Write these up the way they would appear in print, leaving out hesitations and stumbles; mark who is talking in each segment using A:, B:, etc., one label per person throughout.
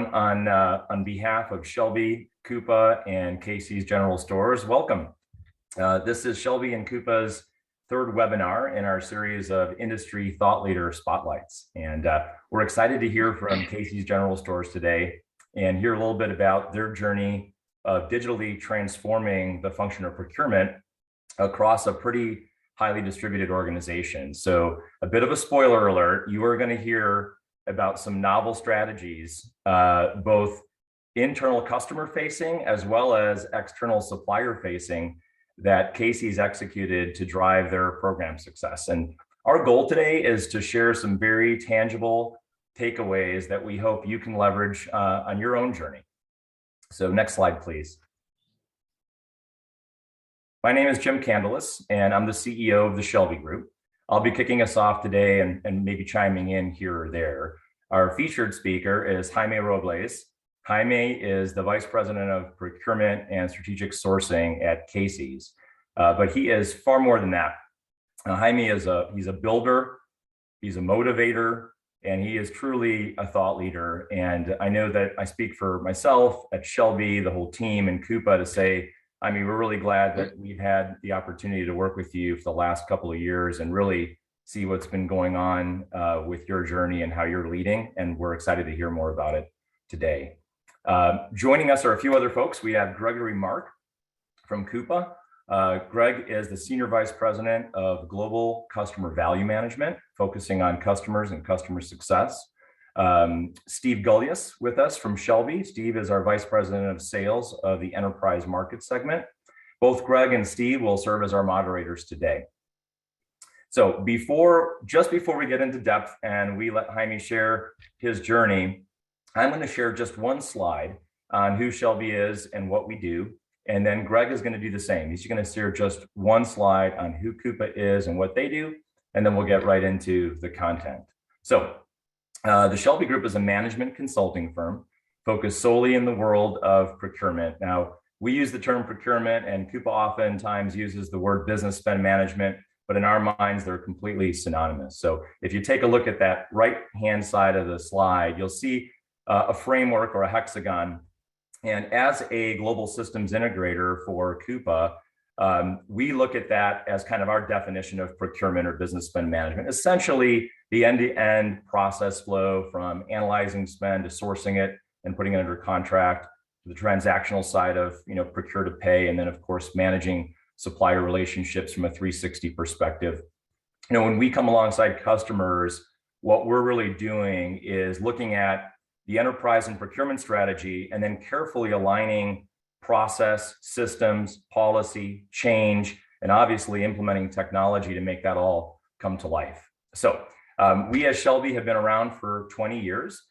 A: everyone. On behalf of Shelby, Coupa, and Casey's General Stores, welcome. This is Shelby and Coupa's third webinar in our series of industry thought leader spotlights. And we're excited to hear from Casey's General Stores today and hear a little bit about their journey of digitally transforming the function of procurement across a pretty highly distributed organization. So a bit of a spoiler alert, you are going to hear about some novel strategies, both internal customer facing as well as external supplier facing, that Casey's executed to drive their program success. And our goal today is to share some very tangible takeaways that we hope you can leverage on your own journey. So next slide, please. My name is Jim Candelas, and I'm the CEO of the Shelby Group. I'll be kicking us off today and maybe chiming in here or there. Our featured speaker is Jaime Robles. Jaime is the Vice President of Procurement and Strategic Sourcing at Casey's, but he is far more than that. Jaime is he's a builder, he's a motivator, and he is truly a thought leader. And I know that I speak for myself at Shelby, the whole team, and Coupa to say, I mean, we're really glad that we've had the opportunity to work with you for the last couple of years and really see what's been going on with your journey and how you're leading. And we're excited to hear more about it today. Joining us are a few other folks. We have Gregory Mark from Coupa. Greg is the Senior Vice President of Global Customer Value Management, focusing on customers and customer success. Steve Gullius with us from Shelby. Steve is our Vice President of Sales of the Enterprise Market segment. Both Greg and Steve will serve as our moderators today. So just before we get into depth and we let Jaime share his journey, I'm going to share just one slide on who Shelby is and what we do. And then Greg is going to do the same. He's going to share just one slide on who Coupa is and what they do. And then we'll get right into the content. So the Shelby Group is a management consulting firm focused solely in the world of procurement. Now, we use the term procurement, and Coupa oftentimes uses the word business spend management, but in our minds, they're completely synonymous. So if you take a look at that right-hand side of the slide, you'll see a framework or a hexagon. And as a global systems integrator for Coupa, we look at that as kind of our definition of procurement or business spend management, essentially the end-to-end process flow from analyzing spend to sourcing it and putting it under contract, the transactional side of procure to pay, and then of course managing supplier relationships from a 360 perspective. When we come alongside customers, what we're really doing is looking at the enterprise and procurement strategy and then carefully aligning process, systems, policy, change, and obviously implementing technology to make that all come to life. So we as Shelby have been around for 20 years.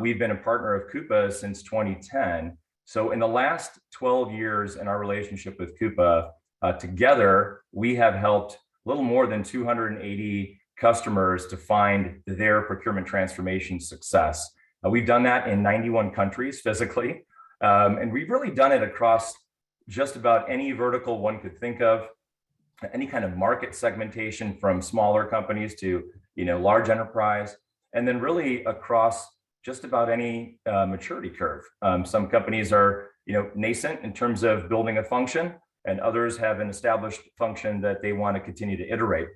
A: We've been a partner of Coupa since 2010. So in the last 12 years in our relationship with Coupa, together, we have helped a little more than 280 customers to find their procurement transformation success. We've done that in 91 countries physically, and we've really done it across just about any vertical one could think of, any kind of market segmentation from smaller companies to large enterprise, and then really across just about any maturity curve. Some companies are nascent in terms of building a function, and others have an established function that they want to continue to iterate.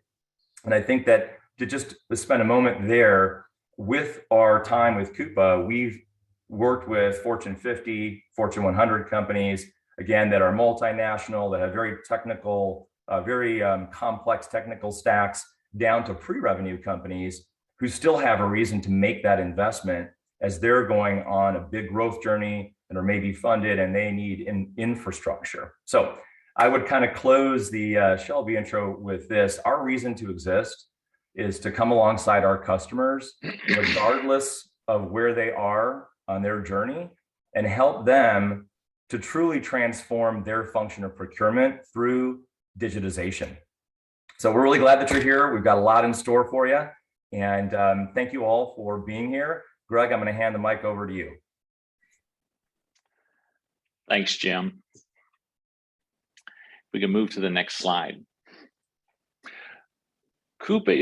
A: And I think that to just spend a moment there, with our time with Coupa, we've worked with Fortune 50, Fortune 100 companies, again, that are multinational, that have very technical, very complex technical stacks, down to pre-revenue companies who still have a reason to make that investment as they're going on a big growth journey and are maybe funded and they need infrastructure. So I would kind of close the Shelby intro with this. Our reason to exist is to come alongside our customers, regardless of where they are on their journey, and help them to truly transform their function of procurement through digitization. So we're really glad that you're here. We've got a lot in store for you. And thank you all for being here. Greg, I'm going to hand the mic over to you.
B: Thanks, Jim. We can move to the next slide. Coupa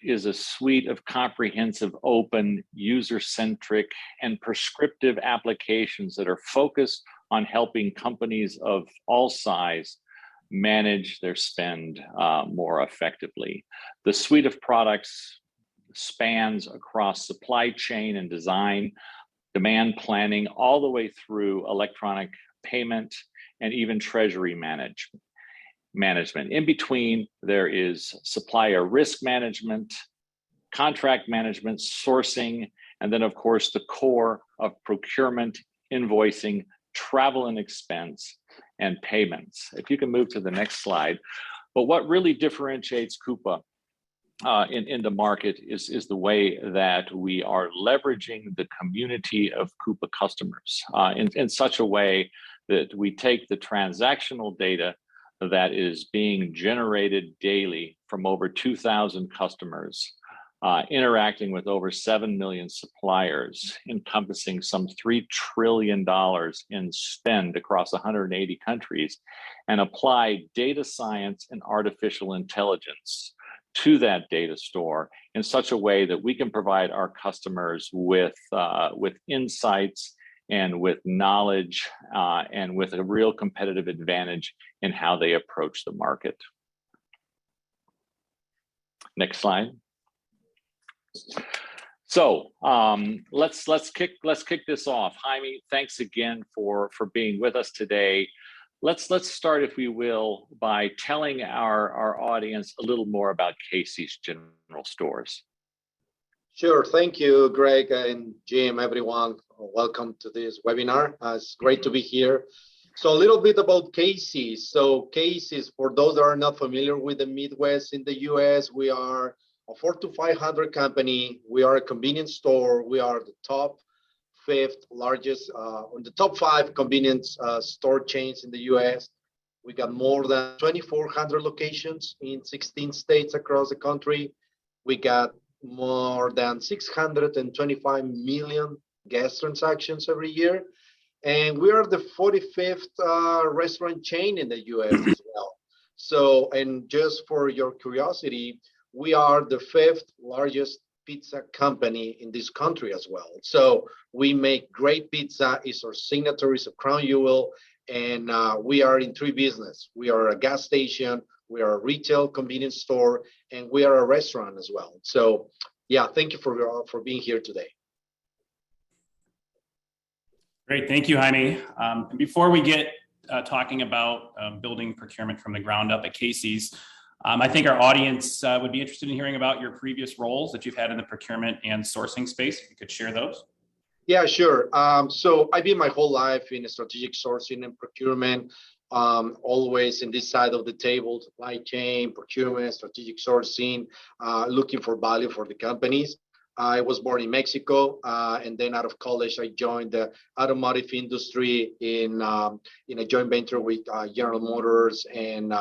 B: is a suite of comprehensive, open, user-centric, and prescriptive applications that are focused on helping companies of all size manage their spend more effectively. The suite of products spans across supply chain and design, demand planning, all the way through electronic payment and even treasury management. In between, there is supplier risk management, contract management, sourcing, and then, of course, the core of procurement, invoicing, travel and expense, and payments. If you can move to the next slide. But what really differentiates Coupa in the market is the way that we are leveraging the community of Coupa customers in such a way that we take the transactional data that is being generated daily from over 2,000 customers, interacting with over 7 million suppliers, encompassing some $3 trillion in spend across 180 countries, and apply data science and artificial intelligence to that data store in such a way that we can provide our customers with insights and with knowledge and with a real competitive advantage in how they approach the market. Next slide. So let's kick this off. Jaime, thanks again for being with us today. Let's start, if we will, by telling our audience a little more about Casey's General Stores.
C: Sure. Thank you, Greg and Jim, everyone. Welcome to this webinar. It's great to be here. So a little bit about Casey's. So Casey's, for those that are not familiar with the Midwest in the US, we are a 400 to 500 company. We are a convenience store. We are the top fifth largest, on the top 5 convenience store chains in the US. We got more than 2,400 locations in 16 states across the country. We got more than 625 million guest transactions every year. And we are the 45th restaurant chain in the US as well. So, and just for your curiosity, we are the 5th largest pizza company in this country as well. So we make great pizza. It's our signature, it's a crown jewel. And we are in 3 business. We are a gas station, we are a retail convenience store, and we are a restaurant as well. So yeah, thank you for being here today.
D: Great, thank you, Jaime. And before we get talking about building procurement from the ground up at Casey's, I think our audience would be interested in hearing about your previous roles that you've had in the procurement and sourcing space. If you could share those.
C: Yeah, sure. So I've been my whole life in strategic sourcing and procurement, always in this side of the table, supply chain, procurement, strategic sourcing, looking for value for the companies. I was born in Mexico, and then out of college, I joined the automotive industry in a joint venture with General Motors and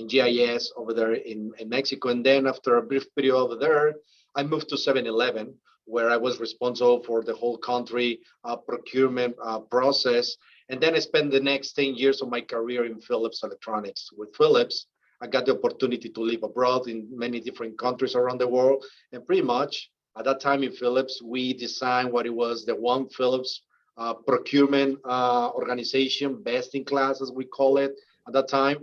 C: GIS over there in Mexico. And then after a brief period over there, I moved to 7-Eleven, where I was responsible for the whole country procurement process. And then I spent the next 10 years of my career in Philips Electronics. With Philips, I got the opportunity to live abroad in many different countries around the world. And pretty much at that time in Philips, we designed what it was the One Philips procurement organization, best in class, as we call it at that time.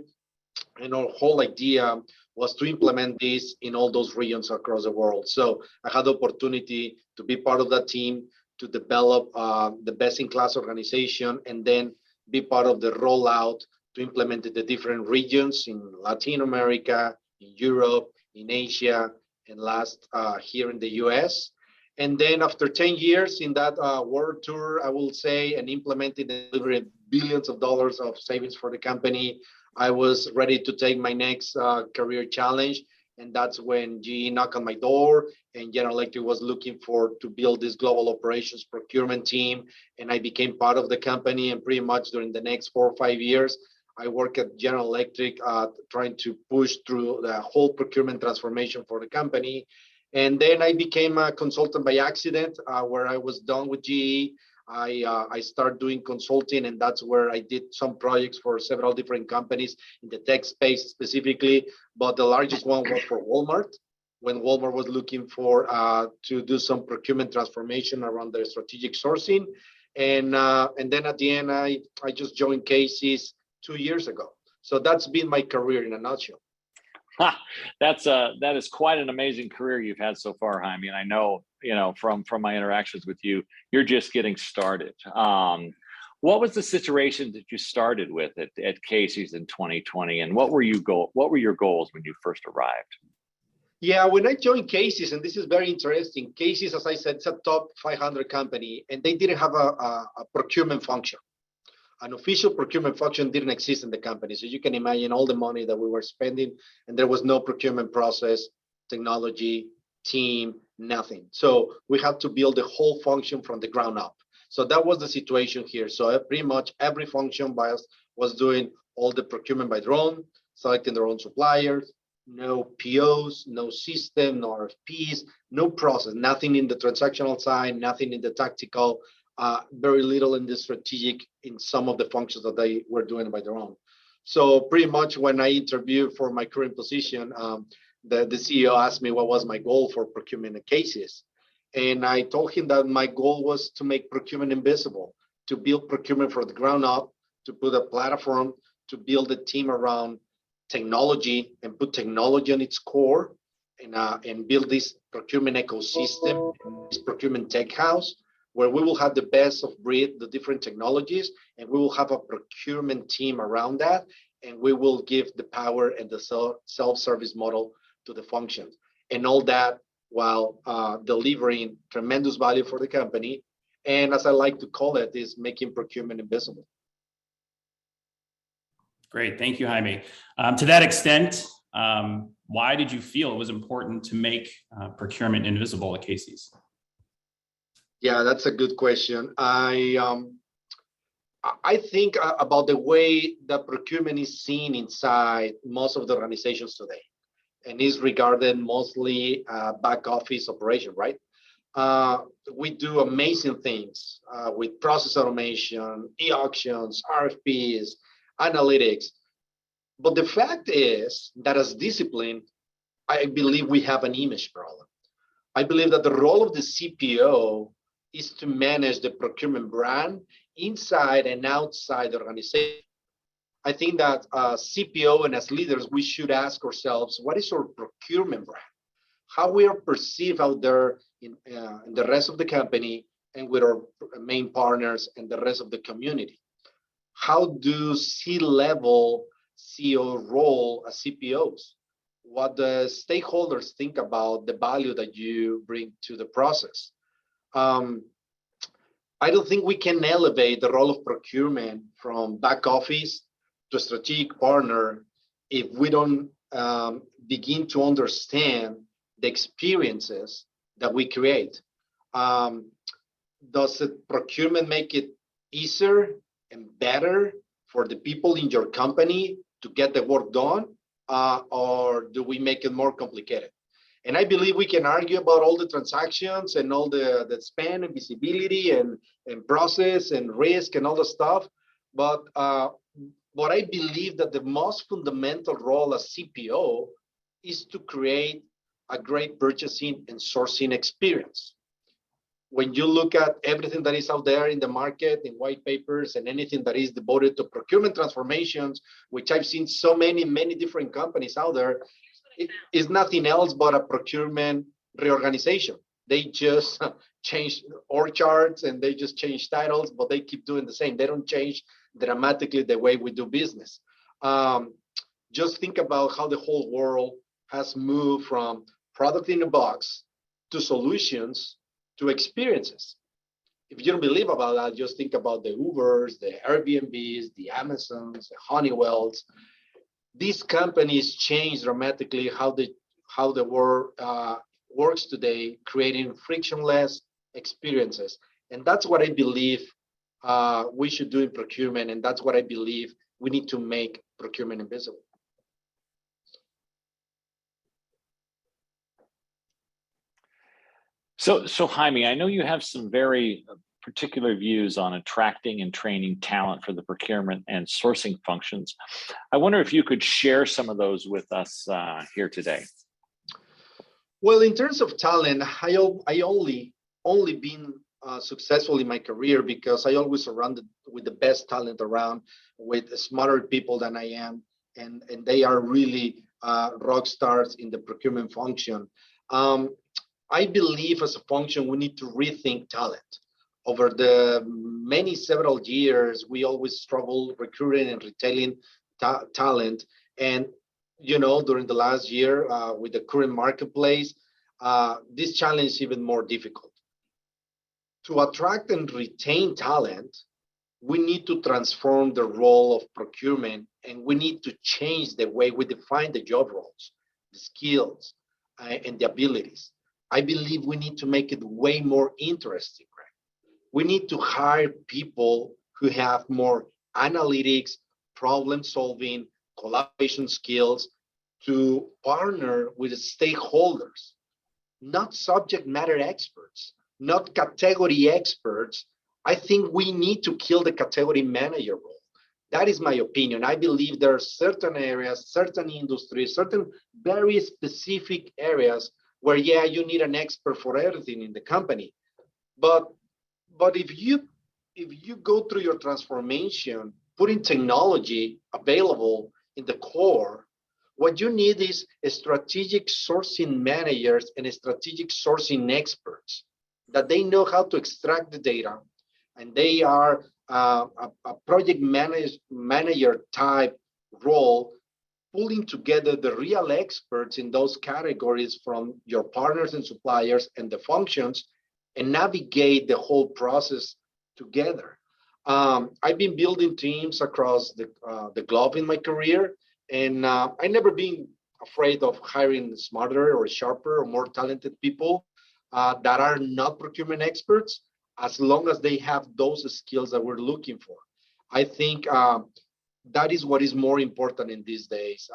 C: And our whole idea was to implement this in all those regions across the world. So I had the opportunity to be part of that team, to develop the best-in-class organization, and then be part of the rollout to implement the different regions in Latin America, in Europe, in Asia, and last here in the US. And then after 10 years in that world tour, I will say, and implementing and delivering billions of dollars of savings for the company, I was ready to take my next career challenge. And that's when GE knocked on my door, and General Electric was looking to build this global operations procurement team. And I became part of the company. And pretty much during the next 4 or 5 years, I worked at General Electric trying to push through the whole procurement transformation for the company. And then I became a consultant by accident, where I was done with GE. I started doing consulting, and that's where I did some projects for several different companies in the tech space specifically. But the largest one was for Walmart. when Walmart was looking for to do some procurement transformation around their strategic sourcing. And then at the end, I just joined Casey's 2 years ago. So that's been my career in a nutshell.
B: That is quite an amazing career you've had so far, Jaime. And I know, from my interactions with you, you're just getting started. What was the situation that you started with at Casey's in 2020, and what were your goals when you first arrived?
C: Yeah, when I joined Casey's, and this is very interesting, Casey's, as I said, it's a top 500 company, and they didn't have a procurement function. An official procurement function didn't exist in the company. So you can imagine all the money that we were spending, and there was no procurement process, technology, team, nothing. So we had to build the whole function from the ground up. So that was the situation here. So pretty much every function by us was doing all the procurement by their own, selecting their own suppliers, no POs, no system, no RFPs, no process, nothing in the transactional side, nothing in the tactical, very little in the strategic in some of the functions that they were doing by their own. So pretty much when I interviewed for my current position, the CEO asked me what was my goal for procurement at Casey's. And I told him that my goal was to make procurement invisible, to build procurement from the ground up, to put a platform, to build a team around technology and put technology on its core, and build this procurement ecosystem, this procurement tech house, where we will have the best of breed, the different technologies, and we will have a procurement team around that, and we will give the power and the self-service model to the functions. And all that while delivering tremendous value for the company. And as I like to call it, is making procurement invisible.
D: Great, thank you, Jaime. To that extent, why did you feel it was important to make procurement invisible at Casey's?
C: Yeah, that's a good question. I think about the way that procurement is seen inside most of the organizations today, and is regarded mostly back office operation, right? We do amazing things with process automation, e-auctions, RFPs, analytics. But the fact is that as discipline, I believe we have an image problem. I believe that the role of the CPO is to manage the procurement brand inside and outside the organization. I think that CPO and as leaders, we should ask ourselves, what is our procurement brand? How we are perceived out there in the rest of the company and with our main partners and the rest of the community? How do C-level CEO role as CPOs? What the stakeholders think about the value that you bring to the process? I don't think we can elevate the role of procurement from back office to strategic partner if we don't begin to understand the experiences that we create. Does the procurement make it easier and better for the people in your company to get the work done, or do we make it more complicated? And I believe we can argue about all the transactions and all the span and visibility and process and risk and all the stuff. But I believe that the most fundamental role as CPO is to create a great purchasing and sourcing experience. When you look at everything that is out there in the market, in white papers, and anything that is devoted to procurement transformations, which I've seen so many different companies out there, it is nothing else but a procurement reorganization. They just change org charts and they just change titles, but they keep doing the same. They don't change dramatically the way we do business. Just think about how the whole world has moved from product in a box to solutions to experiences. If you don't believe about that, just think about the Ubers, the Airbnbs, the Amazons, the Honeywells. These companies change dramatically how the world works today, creating frictionless experiences. And that's what I believe we should do in procurement, and that's what I believe we need to make procurement invisible.
B: So Jaime, I know you have some very particular views on attracting and training talent for the procurement and sourcing functions. I wonder if you could share some of those with us here today.
C: Well, in terms of talent, I only been successful in my career because I always surrounded with the best talent around, with smarter people than I am, and they are really rock stars in the procurement function. Um, I believe as a function, we need to rethink talent. Over the many several years, we always struggle recruiting and retaining talent. And, during the last year with the current marketplace, this challenge is even more difficult. To attract and retain talent, we need to transform the role of procurement, and we need to change the way we define the job roles, the skills, and the abilities. I believe we need to make it way more interesting, right? We need to hire people who have more analytics, problem solving, collaboration skills to partner with the stakeholders, not subject matter experts, not category experts. I think we need to kill the category manager role. That is my opinion. I believe there are certain areas, certain industries, certain very specific areas where, yeah, you need an expert for everything in the company. But if you go through your transformation, putting technology available in the core, what you need is a strategic sourcing managers and a strategic sourcing experts that they know how to extract the data, and they are a project manager type role, pulling together the real experts in those categories from your partners and suppliers and the functions, and navigate the whole process together. I've been building teams across the globe in my career, and I never been afraid of hiring smarter or sharper or more talented people that are not procurement experts, as long as they have those skills that we're looking for. I think that is what is more important in these days.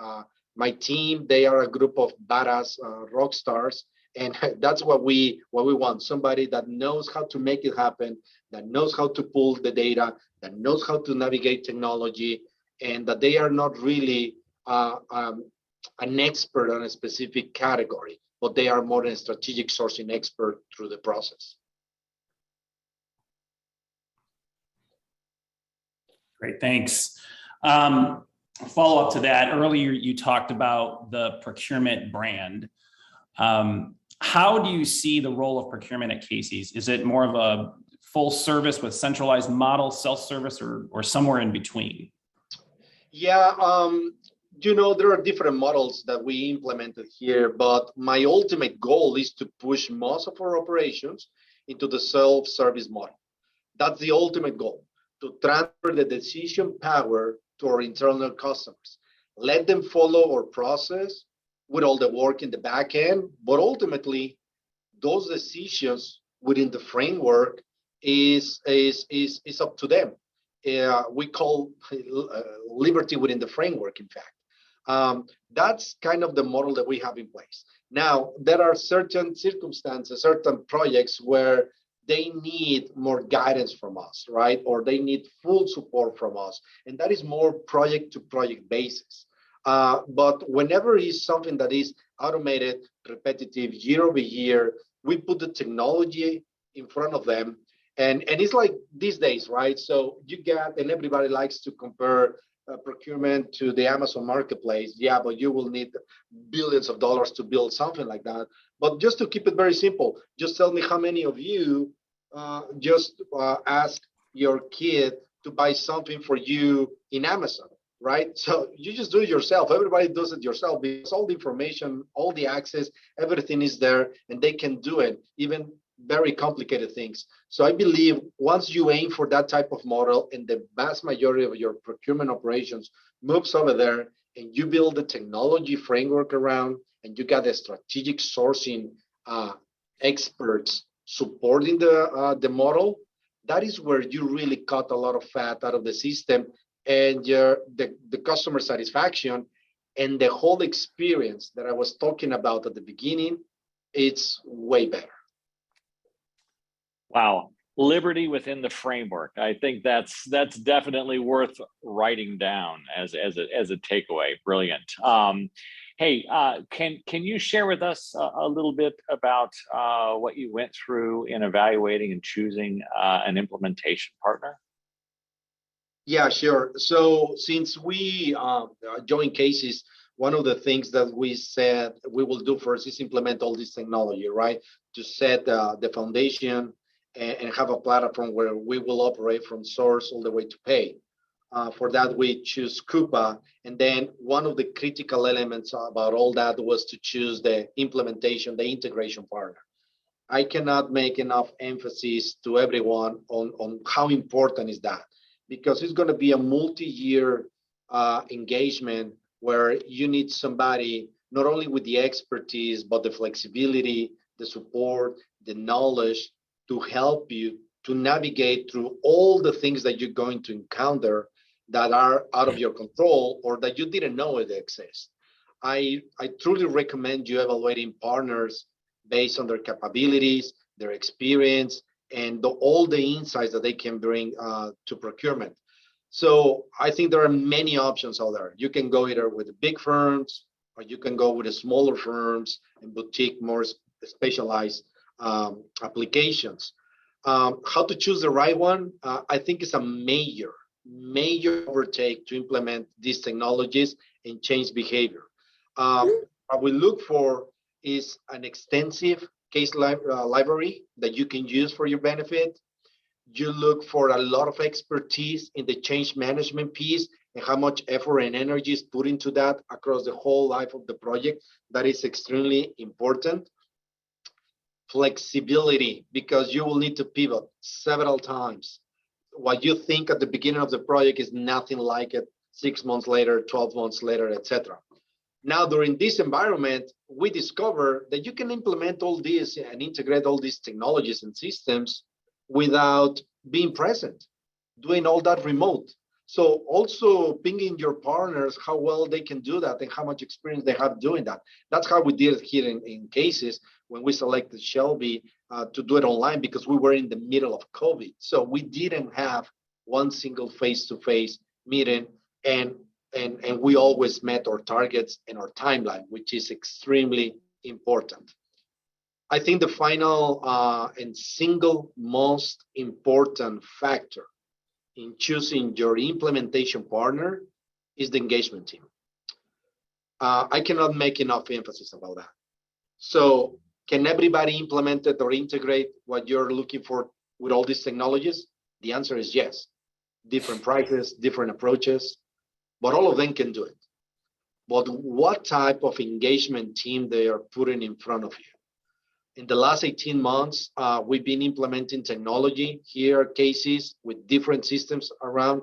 C: My team, they are a group of badass rock stars, and that's what we want. Somebody that knows how to make it happen, that knows how to pull the data, that knows how to navigate technology, and that they are not really an expert on a specific category, but they are more than a strategic sourcing expert through the process.
D: Great, thanks. Follow up to that, earlier you talked about the procurement brand. How do you see the role of procurement at Casey's? Is it more of a full service with centralized model, self-service, or somewhere in between?
C: Yeah, there are different models that we implemented here, but my ultimate goal is to push most of our operations into the self-service model. That's the ultimate goal, to transfer the decision power to our internal customers. Let them follow our process with all the work in the back end, but ultimately, those decisions within the framework is up to them. We call liberty within the framework, in fact. That's kind of the model that we have in place. Now, there are certain circumstances, certain projects where they need more guidance from us, right? Or they need full support from us. And that is more project to project basis. But whenever it's something that is automated, repetitive, year over year, we put the technology in front of them. And it's like these days, right? So and everybody likes to compare procurement to the Amazon marketplace. Yeah, but you will need billions of dollars to build something like that. But just to keep it very simple, just tell me how many of you ask your kid to buy something for you in Amazon, right? So you just do it yourself. Everybody does it yourself because all the information, all the access, everything is there, and they can do it, even very complicated things. So I believe once you aim for that type of model and the vast majority of your procurement operations moves over there, and you build the technology framework around, and you got the strategic sourcing experts supporting the model, that is where you really cut a lot of fat out of the system, and the customer satisfaction and the whole experience that I was talking about at the beginning, it's way better.
B: Wow. Liberty within the framework. I think that's definitely worth writing down as a takeaway. Brilliant. Hey, can you share with us a little bit about what you went through in evaluating and choosing an implementation partner?
C: Yeah, sure. So since we joined Cases, one of the things that we said we will do first is implement all this technology, right? To set the foundation and have a platform where we will operate from source all the way to pay. For that, we choose Coupa. And then one of the critical elements about all that was to choose the implementation, the integration partner. I cannot make enough emphasis to everyone on how important is that, because it's going to be a multi-year engagement where you need somebody not only with the expertise, but the flexibility, the support, the knowledge to help you to navigate through all the things that you're going to encounter that are out of your control or that you didn't know it exist. I truly recommend you evaluating partners based on their capabilities, their experience, and all the insights that they can bring to procurement. So I think there are many options out there. You can go either with the big firms, or you can go with the smaller firms and boutique, more specialized applications. How to choose the right one? I think it's a major overtake to implement these technologies and change behavior. What we look for is an extensive case library that you can use for your benefit. You look for a lot of expertise in the change management piece and how much effort and energy is put into that across the whole life of the project. That is extremely important. Flexibility, because you will need to pivot several times. What you think at the beginning of the project is nothing like it 6 months later, 12 months later, etc. Now, during this environment, we discover that you can implement all this and integrate all these technologies and systems without being present, doing all that remote. So also pinging your partners how well they can do that and how much experience they have doing that. That's how we did it here in Cases when we selected Shelby to do it online, because we were in the middle of COVID. So we didn't have one single face-to-face meeting, and we always met our targets and our timeline, which is extremely important. I think the final and single most important factor in choosing your implementation partner is the engagement team. I cannot make enough emphasis about that. So can everybody implement it or integrate what you're looking for with all these technologies? The answer is yes. Different prices, different approaches, but all of them can do it. But what type of engagement team they are putting in front of you? In the last 18 months, we've been implementing technology here at Cases with different systems around.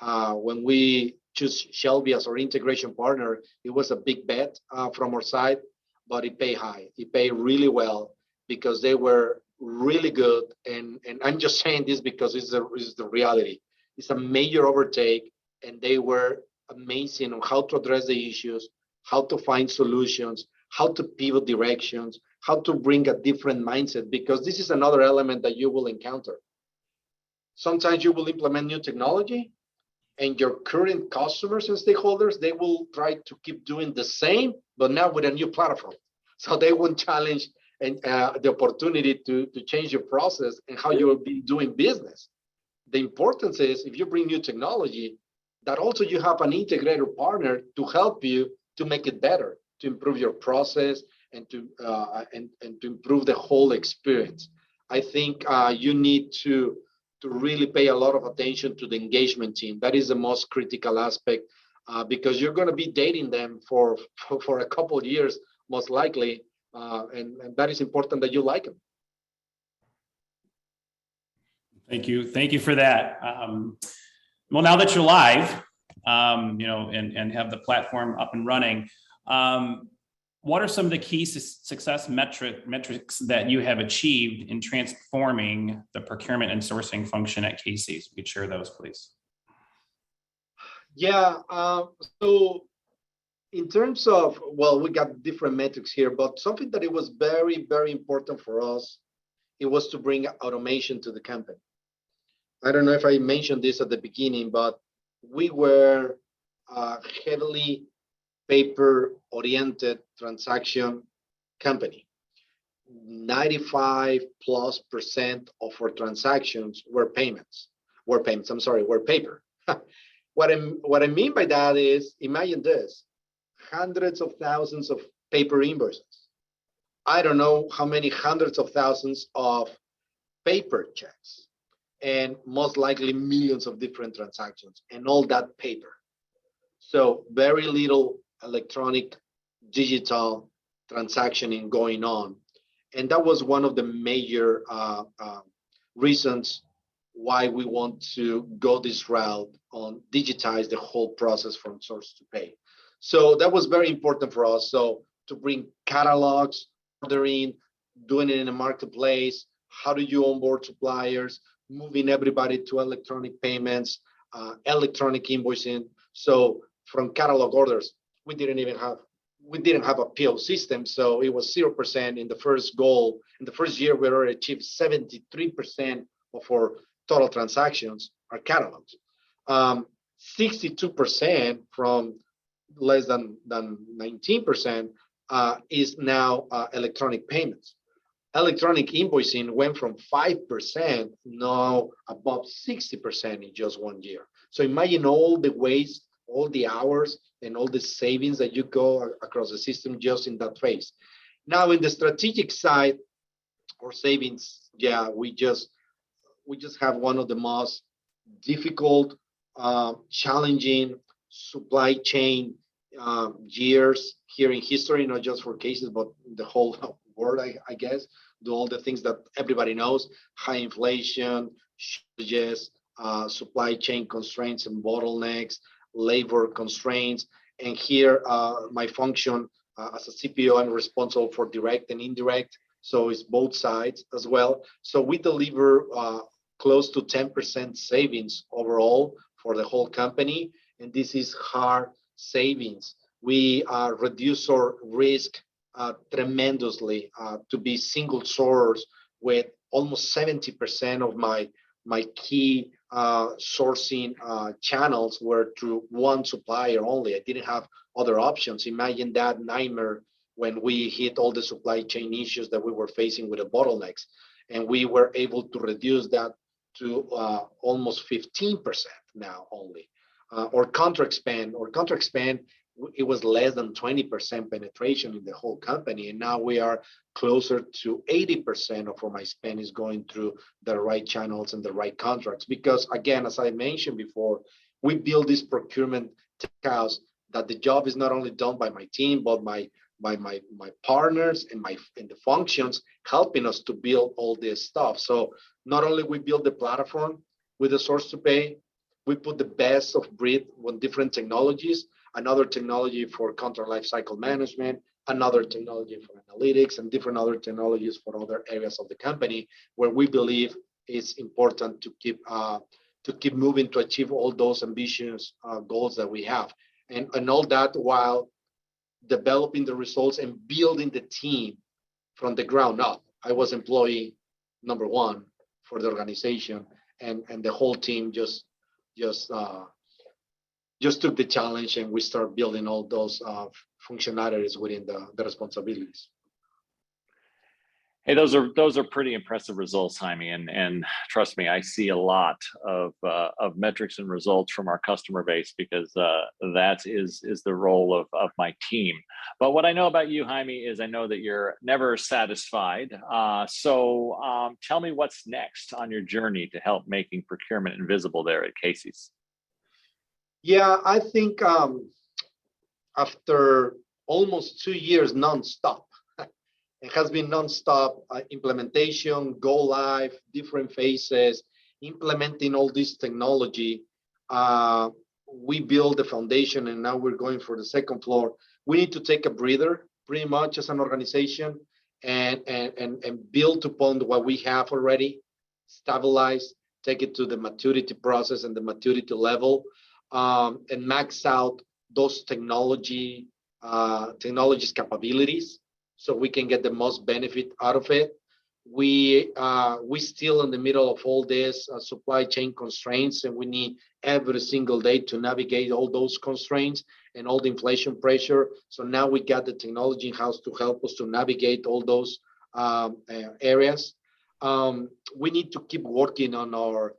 C: When we choose Shelby as our integration partner, it was a big bet from our side, but it paid high. It paid really well because they were really good. And I'm just saying this because it's the reality. It's a major overtake, and they were amazing on how to address the issues, how to find solutions, how to pivot directions, how to bring a different mindset, because this is another element that you will encounter. Sometimes you will implement new technology and your current customers and stakeholders, they will try to keep doing the same, but now with a new platform. So they won't challenge the opportunity to change your process and how you will be doing business. The importance is if you bring new technology, that also you have an integrator partner to help you to make it better, to improve your process, and to improve the whole experience. I think you need to really pay a lot of attention to the engagement team. That is the most critical aspect, because you're going to be dating them for a couple of years, most likely, and that is important that you like them.
D: Thank you for that. Well, now that you're live, and have the platform up and running, what are some of the key success metrics that you have achieved in transforming the procurement and sourcing function at Cases? You could share those, please.
C: Yeah. So in terms of, well, we got different metrics here, but something that it was very, very important for us, it was to bring automation to the company. I don't know if I mentioned this at the beginning, but we were heavily paper-oriented transaction company. 95+% of our transactions were paper. What I mean by that is, imagine this, hundreds of thousands of paper invoices. I don't know how many hundreds of thousands of paper checks, and most likely millions of different transactions, and all that paper. So very little electronic digital transactioning going on. And that was one of the major reasons why we want to go this route on digitize the whole process from source to pay. So that was very important for us. So to bring catalogs, ordering, doing it in a marketplace, how do you onboard suppliers, moving everybody to electronic payments, electronic invoicing. So from catalog orders, we didn't have a PO system, so it was 0% in the first goal. In the first year, we already achieved 73% of our total transactions are catalogs. 62% from less than 19% is now electronic payments. Electronic invoicing went from 5% now above 60% in just 1 year. So imagine all the ways, all the hours, and all the savings that you go across the system just in that phase. Now, in the strategic side, or savings, yeah, we just have one of the most difficult, challenging supply chain years here in history, not just for cases, but the whole world, I guess. Do all the things that everybody knows: high inflation, shortages, supply chain constraints and bottlenecks, labor constraints. And here, my function as a CPO, I'm responsible for direct and indirect. So it's both sides as well. So we deliver close to 10% savings overall for the whole company. And this is hard savings. We reduce our risk tremendously to be single source, with almost 70% of my key sourcing channels were through one supplier only. I didn't have other options. Imagine that nightmare when we hit all the supply chain issues that we were facing with the bottlenecks. And we were able to reduce that to almost 15% now only. Or contract spend, it was less than 20% penetration in the whole company. And now we are closer to 80% of my spend is going through the right channels and the right contracts. Because again, as I mentioned before, we build this procurement house that the job is not only done by my team, but my partners and the functions helping us to build all this stuff. So not only we build the platform with the source to pay, we put the best of breed on different technologies, another technology for contract lifecycle management, another technology for analytics, and different other technologies for other areas of the company, where we believe it's important to keep moving to achieve all those ambitious goals that we have, and all that while developing the results and building the team from the ground up. I was employee number one for the organization, and the whole team just took the challenge, and we start building all those functionalities within the responsibilities.
B: Hey, those are pretty impressive results, Jaime, and trust me, I see a lot of metrics and results from our customer base, because that is the role of my team. But what I know about you, Jaime, is I know that you're never satisfied. So tell me what's next on your journey to help making procurement invisible there at Casey's.
C: Yeah, I think after almost 2 years nonstop, it has been nonstop implementation, go live, different phases, implementing all this technology. We build the foundation, and now we're going for the second floor. We need to take a breather, pretty much, as an organization, and build upon what we have already, stabilize, take it to the maturity process and the maturity level, and max out those technologies capabilities, so we can get the most benefit out of it. we still in the middle of all this supply chain constraints, and we need every single day to navigate all those constraints and all the inflation pressure. So now we got the technology in house to help us to navigate all those areas. We need to keep working on our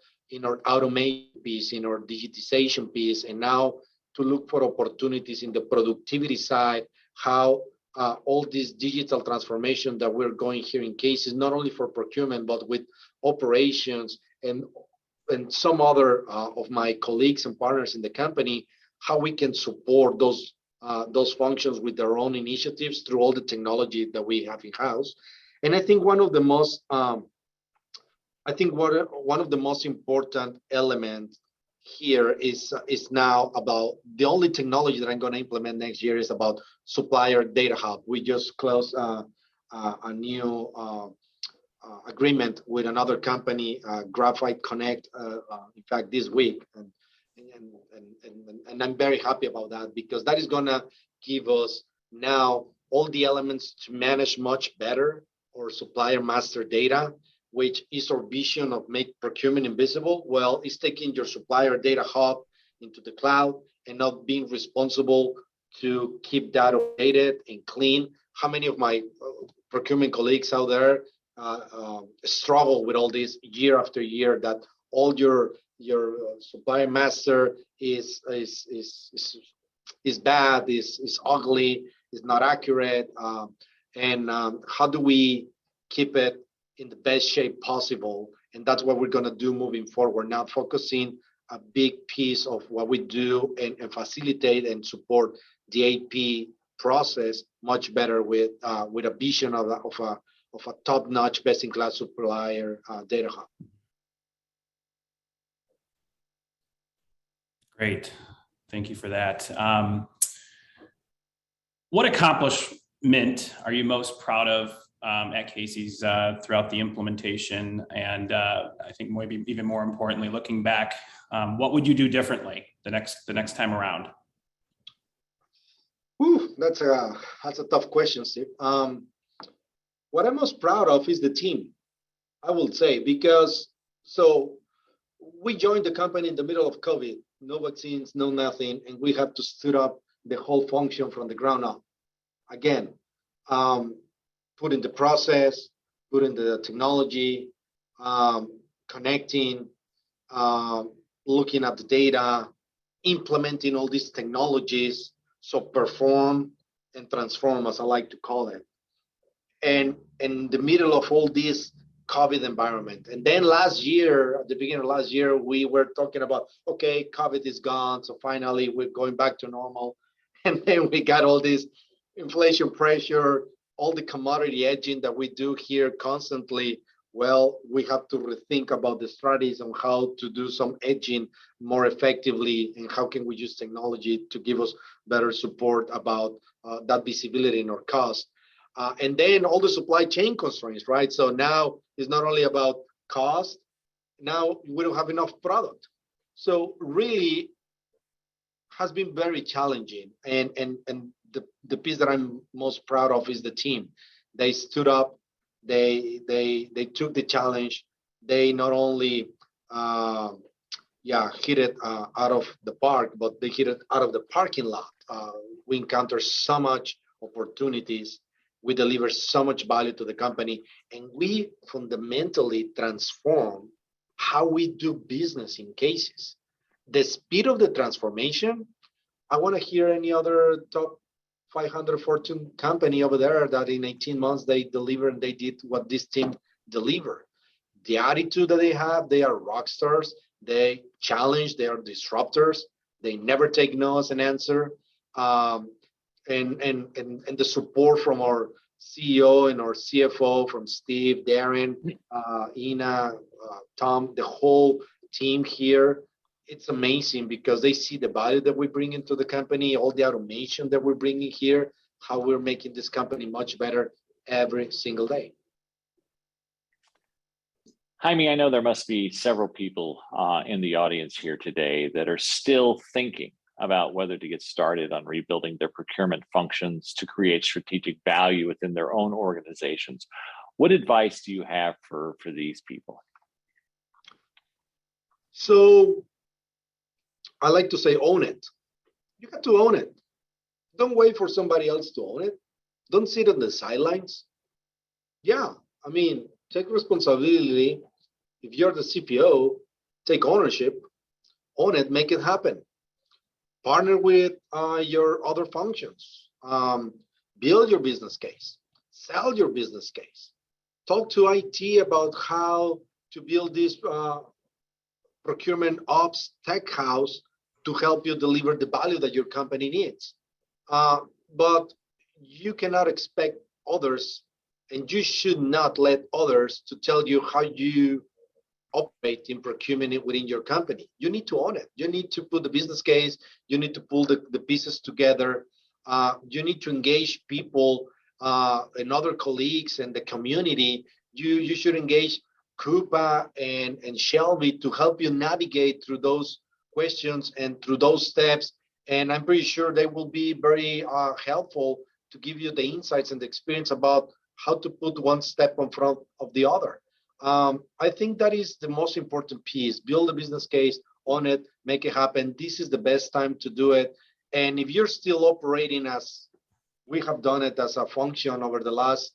C: automation piece, in our digitization piece, and now to look for opportunities in the productivity side, how all this digital transformation that we're going here in cases, not only for procurement, but with operations and some other of my colleagues and partners in the company, how we can support those functions with their own initiatives through all the technology that we have in house. And I think one of the most important elements here is now about the only technology that I'm going to implement next year is about supplier data hub. We just closed a new agreement with another company, Graphite Connect, in fact, this week. And I'm very happy about that, because that is going to give us now all the elements to manage much better our supplier master data, which is our vision of make procurement invisible. Well, it's taking your supplier data hub into the cloud and not being responsible to keep that updated and clean. How many of my procurement colleagues out there struggle with all this year after year, that all your supplier master is bad, is ugly, is not accurate, and how do we keep it in the best shape possible? And that's what we're going to do moving forward, now focusing a big piece of what we do and facilitate and support the AP process much better with a vision of a top-notch, best-in-class supplier data hub.
D: Great, thank you for that. What accomplishment are you most proud of at Casey's throughout the implementation? And I think maybe even more importantly, looking back, what would you do differently the next time around?
C: Whew, that's a tough question, Steve. What I'm most proud of is the team, I will say, because we joined the company in the middle of COVID, no vaccines, no nothing, and we have to stood up the whole function from the ground up. Again, put in the process, put in the technology, connecting, looking at the data, implementing all these technologies, so perform and transform, as I like to call it. And in the middle of all this COVID environment. And then last year, at the beginning of last year, we were talking about, okay, COVID is gone, so finally we're going back to normal. And then we got all this inflation pressure, all the commodity edging that we do here constantly. Well, we have to rethink about the strategies on how to do some edging more effectively, and how can we use technology to give us better support about that visibility in our cost. And then all the supply chain constraints, right? So now it's not only about cost, now we don't have enough product. So really has been very challenging. And the piece that I'm most proud of is the team. They stood up, they took the challenge. They not only hit it out of the park, but they hit it out of the parking lot. We encounter so much opportunities. We deliver so much value to the company, and we fundamentally transform how we do business in cases. The speed of the transformation, I want to hear any other top 500 Fortune company over there that in 18 months they deliver and they did what this team delivered. The attitude that they have, they are rock stars. They challenge, they are disruptors. They never take no as an answer. And the support from our CEO and our CFO, from Steve, Darren, Ina, Tom, the whole team here, it's amazing because they see the value that we bring into the company, all the automation that we're bringing here, how we're making this company much better every single day.
B: Jaime, I know there must be several people in the audience here today that are still thinking about whether to get started on rebuilding their procurement functions to create strategic value within their own organizations. What advice do you have for these people?
C: So I like to say, own it. You got to own it. Don't wait for somebody else to own it. Don't sit on the sidelines. Yeah, I mean, take responsibility. If you're the CPO, take ownership, own it, make it happen. Partner with your other functions. Build your business case. Sell your business case. Talk to IT about how to build this procurement ops tech house to help you deliver the value that your company needs. But you cannot expect others, and you should not let others to tell you how you operate in procurement within your company. You need to own it. You need to put the business case. You need to pull the pieces together. You need to engage people and other colleagues and the community. You should engage Coupa and Shelby to help you navigate through those questions and through those steps. And I'm pretty sure they will be very helpful to give you the insights and the experience about how to put one step in front of the other. I think that is the most important piece. Build a business case, own it, make it happen. This is the best time to do it. And if you're still operating as we have done it as a function over the last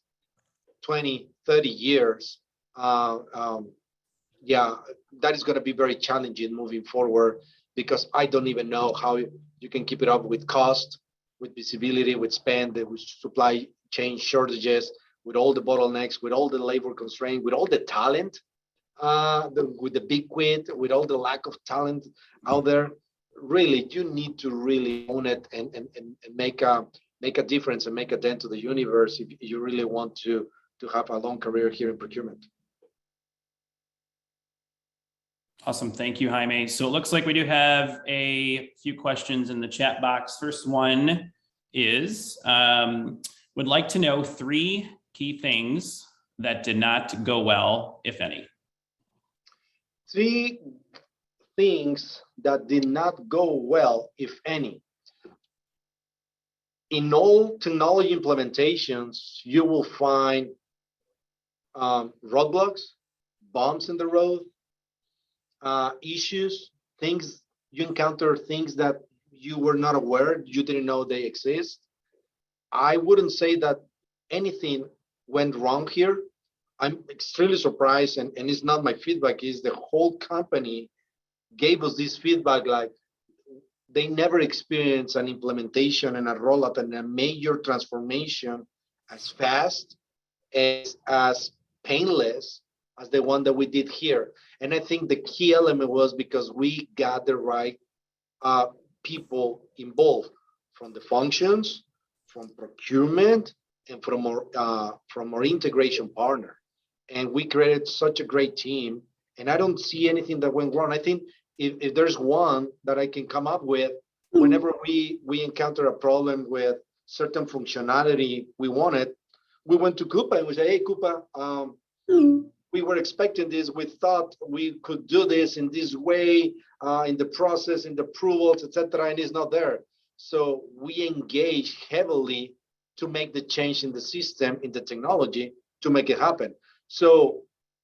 C: 20, 30 years, yeah, that is going to be very challenging moving forward, because I don't even know how you can keep it up with cost, with visibility, with spend, with supply chain shortages, with all the bottlenecks, with all the labor constraint, with all the talent, with the big quit, with all the lack of talent out there. Really, you need to really own it and make a difference and make a dent to the universe if you really want to have a long career here in procurement.
D: Awesome. Thank you, Jaime. So it looks like we do have a few questions in the chat box. First one is, would like to know 3 key things that did not go well, if any.
C: 3 things that did not go well, if any. In all technology implementations, you will find roadblocks, bumps in the road, issues, things you encounter, things that you were not aware, you didn't know they exist. I wouldn't say that anything went wrong here. I'm extremely surprised, and it's not my feedback, is the whole company gave us this feedback, like they never experienced an implementation and a rollout and a major transformation as fast, as painless as the one that we did here. And I think the key element was because we got the right people involved, from the functions, from procurement, and from our integration partner. And we created such a great team. And I don't see anything that went wrong. I think if there's one that I can come up with, whenever we encounter a problem with certain functionality we wanted, we went to Coupa and we said, hey, Coupa, we were expecting this. We thought we could do this in this way, in the process, in the approvals, etc., and it's not there. So we engage heavily to make the change in the system, in the technology, to make it happen. So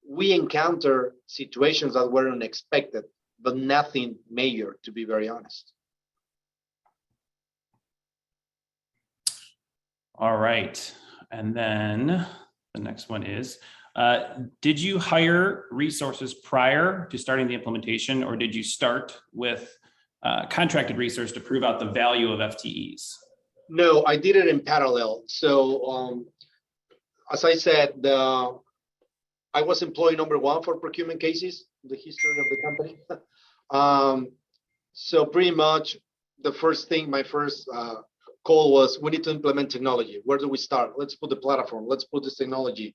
C: we encounter situations that were unexpected, but nothing major, to be very honest.
D: All right. And then the next one is, did you hire resources prior to starting the implementation, or did you start with contracted resource to prove out the value of FTEs?
C: No, I did it in parallel. So as I said, I was employee number 1 for procurement cases in the history of the company. So pretty much the first thing, my first call was, we need to implement technology. Where do we start? Let's put the platform. Let's put this technology.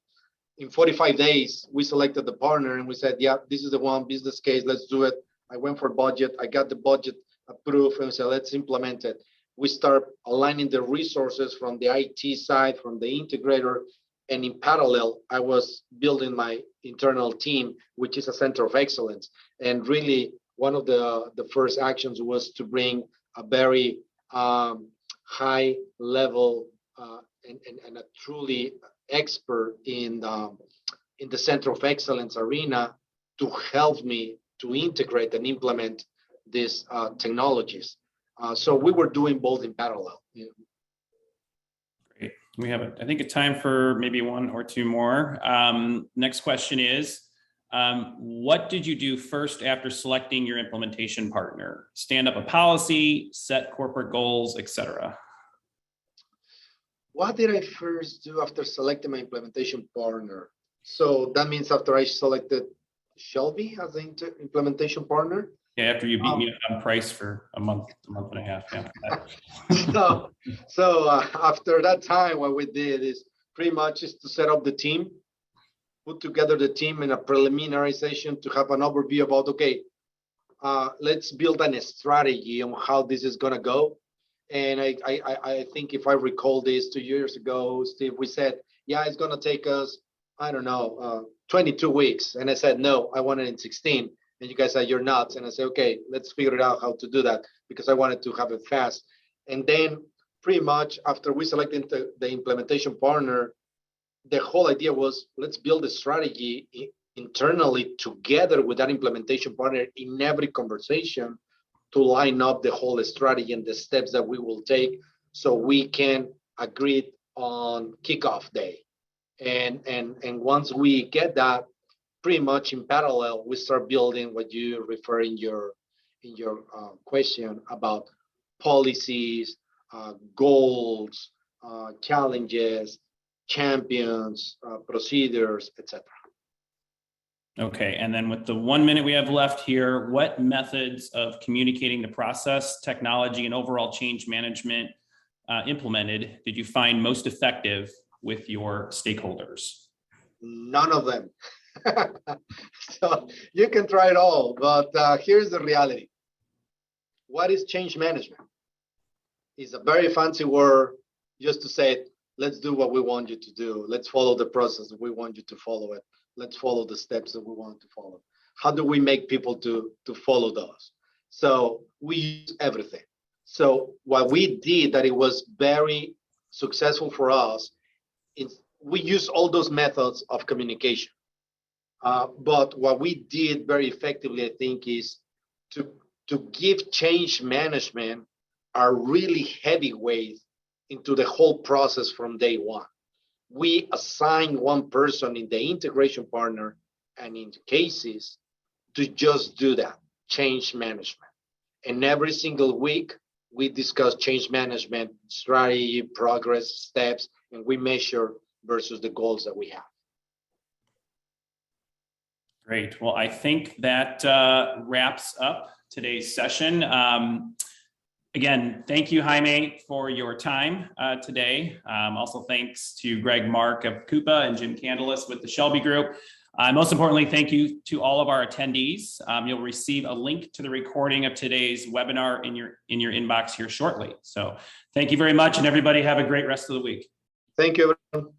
C: In 45 days, we selected the partner and we said, yeah, this is the one business case. Let's do it. I went for budget. I got the budget approved and said, let's implement it. We start aligning the resources from the IT side, from the integrator. And in parallel, I was building my internal team, which is a center of excellence. And really, one of the first actions was to bring a very high level and a truly expert in the Center of Excellence arena to help me to integrate and implement these technologies. So we were doing both in parallel.
D: Great. We have, I think, a time for maybe one or two more. Next question is, what did you do first after selecting your implementation partner? Stand up a policy, set corporate goals, etc.
C: What did I first do after selecting my implementation partner? So that means after I selected Shelby as the implementation partner?
D: Yeah, after you beat me on price for a month and a half.
C: Yeah. So after that time, what we did is pretty much is to set up the team, put together the team in a preliminary session to have an overview about, okay, let's build a strategy on how this is going to go. And I think if I recall this 2 years ago, Steve, we said, yeah, it's going to take us, I don't know, 22 weeks. And I said, no, I want it in 16. And you guys said, you're nuts. And I said, okay, let's figure it out how to do that because I wanted to have it fast. And then pretty much after we selected the implementation partner, the whole idea was let's build a strategy internally together with that implementation partner in every conversation to line up the whole strategy and the steps that we will take so we can agree on kickoff day. And once we get that, pretty much in parallel, we start building what you refer in your question about policies, goals, challenges, champions, procedures, etc.
D: Okay, and then with the 1 minute we have left here, what methods of communicating the process, technology, and overall change management implemented did you find most effective with your stakeholders?
C: None of them. So you can try it all, but here's the reality. What is change management? It's a very fancy word just to say, let's do what we want you to do. Let's follow the process that we want you to follow it. Let's follow the steps that we want to follow. How do we make people to follow those? So we use everything. So what we did that it was very successful for us is we use all those methods of communication. But what we did very effectively, I think, is to give change management a really heavy weight into the whole process from day one. We assign one person in the integration partner and in cases to just do that, change management. And every single week, we discuss change management, strategy, progress, steps, and we measure versus the goals that we have.
D: Great. Well, I think that wraps up today's session. Again, thank you, Jaime, for your time today. Also, thanks to Greg Mark of Coupa and Jim Candelas with the Shelby Group. Most importantly, thank you to all of our attendees. You'll receive a link to the recording of today's webinar in your inbox here shortly. So thank you very much, and everybody have a great rest of the week.
C: Thank you, everyone.